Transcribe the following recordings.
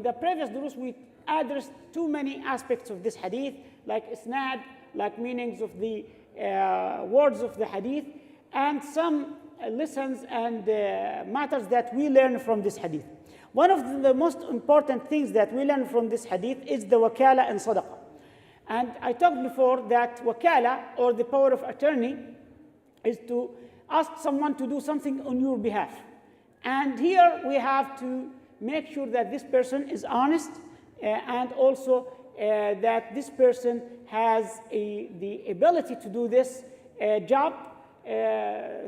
the previous durus, we addressed too many aspects of this hadith, like isnad, like meanings of the words of the hadith, and some lessons and matters that we learn from this hadith. One of the most important things that we learn from this hadith is the wakala and sadaqah. And I talked before that wakala, or the power of attorney, is to ask someone to do something on your behalf. And here we have to make sure that this person is honest, and also that this person has the ability to do this job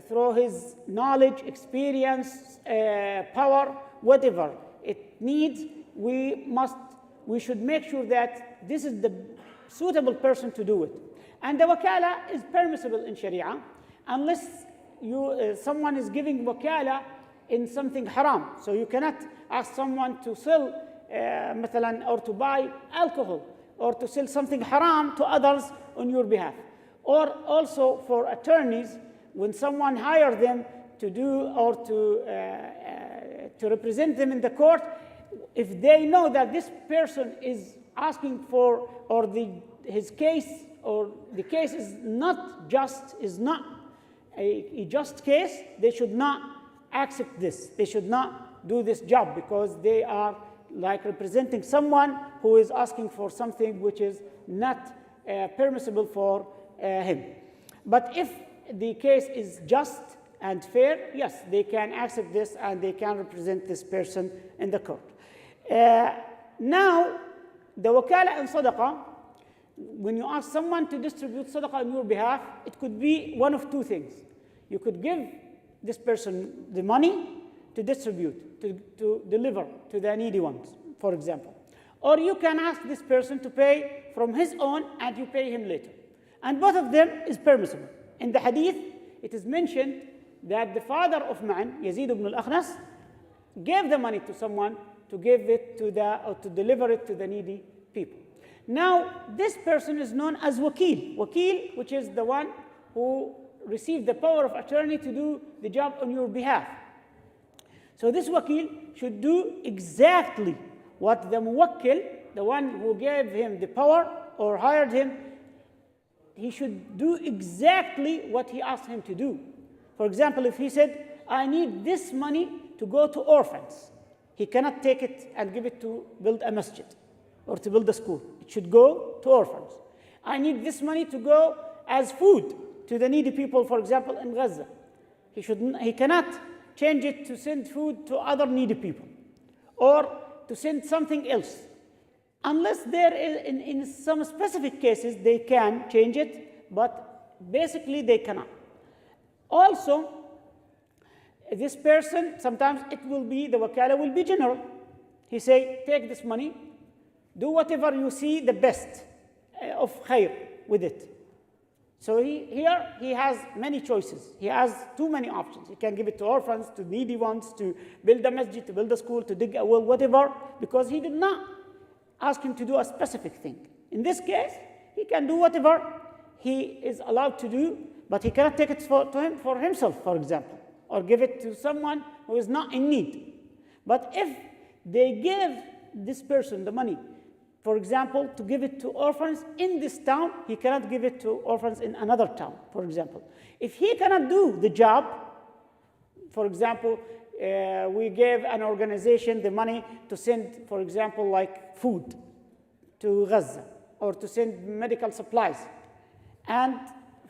through his knowledge, experience, power, whatever it needs. We should make sure that this is the suitable person to do it. And the wakala is permissible in Sharia, unless someone is giving wakala in something haram. So you cannot ask someone to sell مثلا, or to buy alcohol, or to sell something haram to others on your behalf. Or also for attorneys, when someone hires them to do or to represent them in the court, if they know that this person is asking for, or his case, or the case is not just, is not a just case, they should not accept this. They should not do this job, because they are like representing someone who is asking for something which is not permissible for him. But if the case is just and fair, yes, they can accept this and they can represent this person in the court. Now, the wakala and sadaqah, when you ask someone to distribute sadaqah on your behalf, it could be one of two things. You could give this person the money to distribute, to deliver to the needy ones, for example. Or you can ask this person to pay from his own, and you pay him later. And both of them is permissible. In the hadith, it is mentioned that the father of man, Yazid ibn al-Akhnas, gave the money to someone to give it to or to deliver it to the needy people. Now, this person is known as wakil. Wakil, which is the one who received the power of attorney to do the job on your behalf. So this wakil should do exactly what the muwakkil, the one who gave him the power or hired him, he should do exactly what he asked him to do. For example, if he said, I need this money to go to orphans, he cannot take it and give it to build a masjid or to build a school. It should go to orphans. I need this money to go as food to the needy people, for example, in Gaza. He cannot change it to send food to other needy people, or to send something else. Unless there is, in some specific cases, they can change it, but basically they cannot. Also, this person, sometimes it will be, the wakala will be general. He say, take this money, do whatever you see the best of khair with it. So here he has many choices. He has too many options. He can give it to orphans, to needy ones, to build a masjid, to build a school, to dig a well, whatever, because he did not ask him to do a specific thing. In this case, he can do whatever he is allowed to do, but he cannot take it for himself, for example, or give it to someone who is not in need. But if they give this person the money, for example, to give it to orphans in this town, he cannot give it to orphans in another town, for example. If he cannot do the job, for example, we gave an organization the money to send, for example, like food to Gaza, or to send medical supplies. And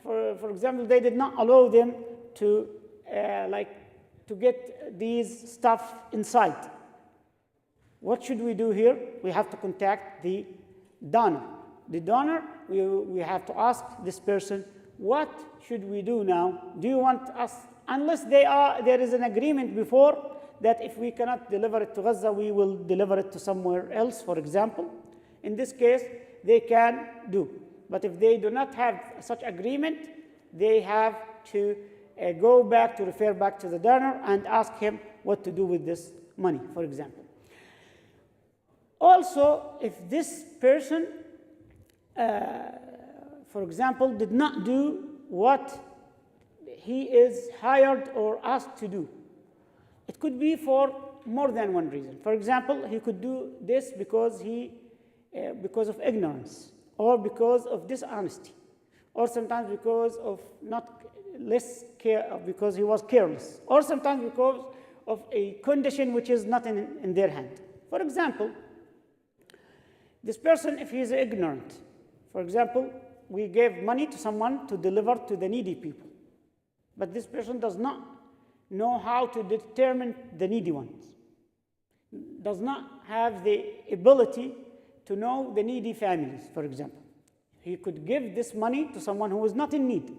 for example, they did not allow them to get these stuff inside. What should we do here? We have to contact the donor. The donor, we have to ask this person, what should we do now? Do you want us, unless there is an agreement before that if we cannot deliver it to Gaza, we will deliver it to somewhere else, for example. In this case, they can do. But if they do not have such agreement, they have to refer back to the donor and ask him what to do with this money, for example. Also, if this person, for example, did not do what he is hired or asked to do, it could be for more than one reason. For example, he could do this because of ignorance, or because of dishonesty, or sometimes because of less care, because he was careless, or sometimes because of a condition which is not in their hand. For example, this person, if he is ignorant, for example, we gave money to someone to deliver to the needy people, but this person does not know how to determine the needy ones, does not have the ability to know the needy families, for example. He could give this money to someone who is not in need.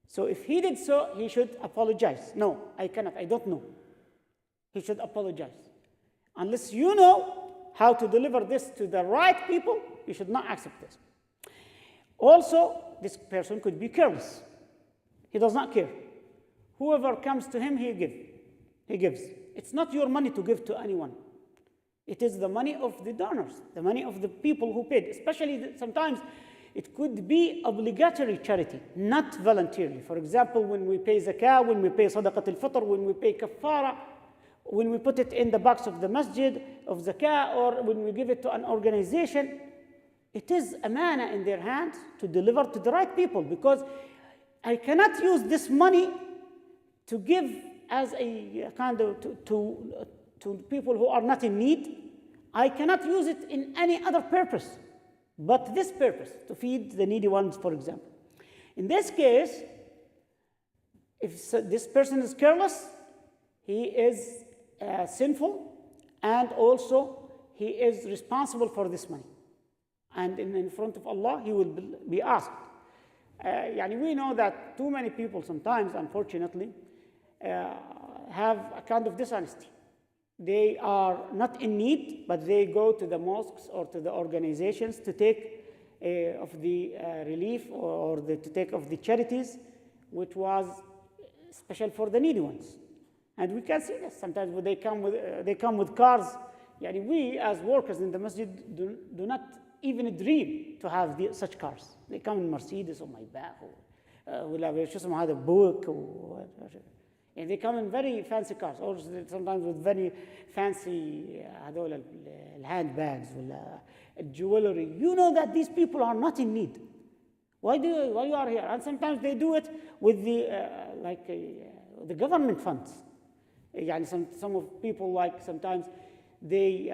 So if he did so, he should apologize. No, I cannot, I don't know. He should apologize. Unless you know how to deliver this to the right people, you should not accept this. Also, this person could be careless. He does not care. Whoever comes to him, he gives. It's not your money to give to anyone. It is the money of the donors, the money of the people who paid. Especially sometimes it could be obligatory charity, not voluntarily. For example, when we pay zakah, when we pay sadaqat al-fitr, when we pay kafara, when we put it in the box of the masjid of zakah, or when we give it to an organization, it is amana in their hands to deliver to the right people, because I cannot use this money to give as a kind of to people who are not in need. I cannot use it in any other purpose but this purpose, to feed the needy ones, for example. In this case, if this person is careless, he is sinful, and also he is responsible for this money. And in front of Allah, he will be asked. We know that too many people sometimes, unfortunately, have a kind of dishonesty. They are not in need, but they go to the mosques or to the organizations to take of the relief or to take of the charities, which was special for the needy ones. And we can see this. Sometimes when they come with cars. We as workers in the masjid do not even dream to have such cars. They come in Mercedes or Maybach, ولا شو اسمه هذا بوك, and they come in very fancy cars, or sometimes with very fancy هذول handbags ولا jewelry. You know that these people are not in need. Why you are here? And sometimes they do it with the government funds. Some of people, like, sometimes they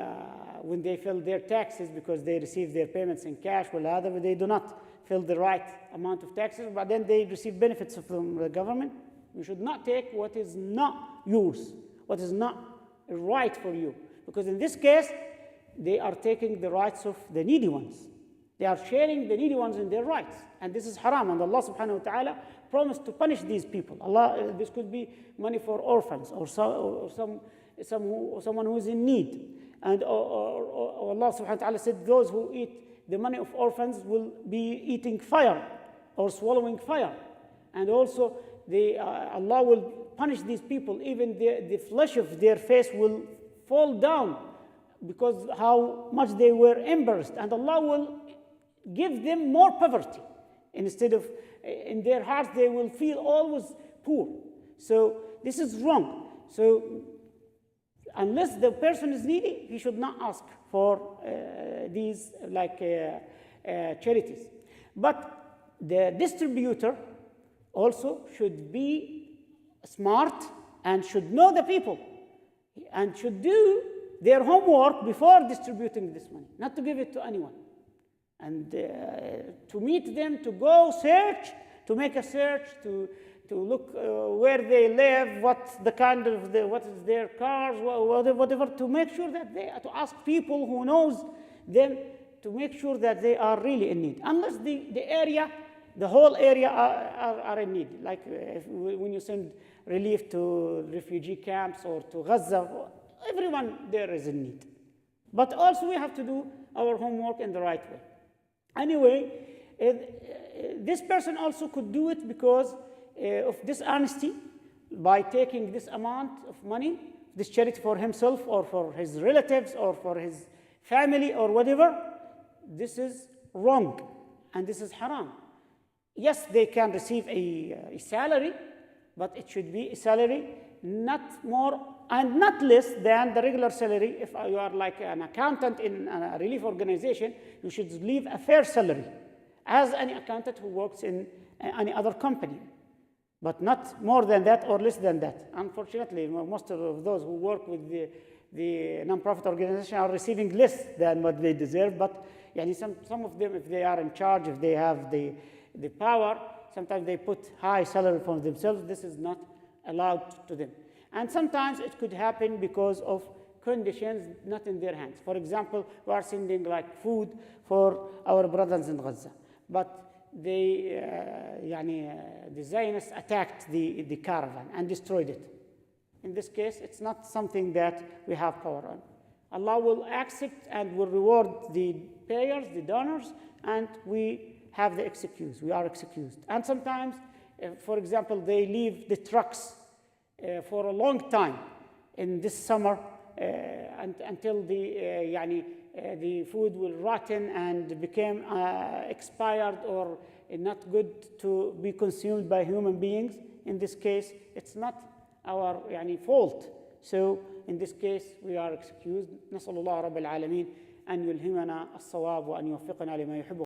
when they fill their taxes, because they receive their payments in cash, but they do not fill the right amount of taxes, but then they receive benefits from the government. You should not take what is not yours, what is not right for you, because in this case, they are taking the rights of the needy ones. They are sharing the needy ones in their rights, and this is haram, and Allah subhanahu wa ta'ala promised to punish these people. This could be money for orphans, or someone who is in need, and Allah subhanahu wa ta'ala said those who eat the money of orphans will be eating fire or swallowing fire, and also Allah will punish these people. Even the flesh of their face will fall down because how much they were embarrassed, and Allah will give them more poverty. Instead of in their hearts, they will feel always poor. So this is wrong. So unless the person is needy, he should not ask for these charities. But the distributor also should be smart and should know the people and should do their homework before distributing this money, not to give it to anyone. And to meet them, to go search, to make a search, to look where they live, what is their cars, whatever, to make sure that to ask people who knows them, to make sure that they are really in need. Unless the whole area are in need. Like when you send relief to refugee camps or to Gaza, everyone there is in need. But also we have to do our homework in the right way. Anyway, this person also could do it because of dishonesty, by taking this amount of money, this charity, for himself or for his relatives or for his family or whatever. This is wrong and this is haram. Yes, they can receive a salary, but it should be a salary not more and not less than the regular salary. If you are like an accountant in a relief organization, you should leave a fair salary as any accountant who works in any other company, but not more than that or less than that. Unfortunately, most of those who work with the nonprofit organization are receiving less than what they deserve, but some of them, if they are in charge, if they have the power, sometimes they put high salary for themselves. This is not allowed to them. And sometimes it could happen because of conditions not in their hands. For example, we are sending like food for our brothers in Gaza, but the Zionists attacked the caravan and destroyed it. In this case, it's not something that we have power on. Allah will accept and will reward the payers, the donors, and we have the excuse. We are excused. And sometimes, for example, they leave the trucks for a long time in this summer until the food will rotten and become expired or not good to be consumed by human beings. In this case, it's not our fault. So in this case, we are excused. نسأل الله رب العالمين أن يلهمنا الصواب وأن يوفقنا لما يحب